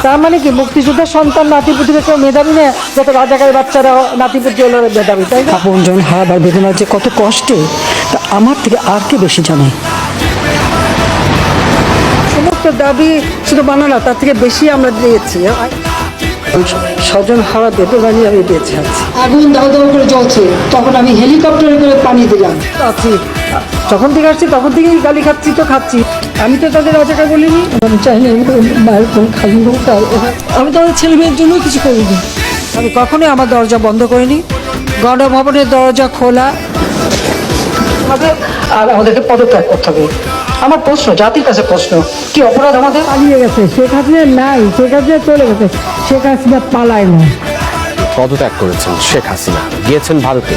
তার মানে কি মুক্তিযোদ্ধার সন্তান নাতিপুতিরা কেউ মেধাবী না, যত রাজাকারের বাচ্চারা নাতিপুতি হলো মেধাবী, তাই না? আপনজন হারাবার বেদনা যে কত কষ্টে তা আমার থেকে আর কে বেশি জানে। সমস্ত দাবি শুধু বানা না, তার থেকে বেশি আমরা দিয়েছি। স্বজন হারা বেদনা নিয়ে আমি বেঁচে আছি। আগুন দাও দাও করে জ্বলছে, তখন আমি হেলিকপ্টারে করে পানি দিলাম। আছি যখন থেকে আসছি তখন থেকেই গালি খাচ্ছি, তো খাচ্ছি। আমি তো তাদের রাজাকার বলিনি। আমি চাইনি মায়ের কোন খালি হোক, আমি তো আমার ছেলে মেয়ের জন্য কিছু করিনি। আমি কখনোই আমার দরজা বন্ধ করিনি, গণভবনের দরজা খোলা। আর আমাদেরকে পদত্যাগ করতে হবে। আমার প্রশ্ন, জাতির কাছে প্রশ্ন, কি অপরাধ আমাদের? পালিয়ে গেছে শেখ হাসিনা, নাই শেখ হাসিনা চলে গেছে, শেখ হাসিনা পালায় না। পদত্যাগ করেছেন শেখ হাসিনা, গিয়েছেন ভারতে।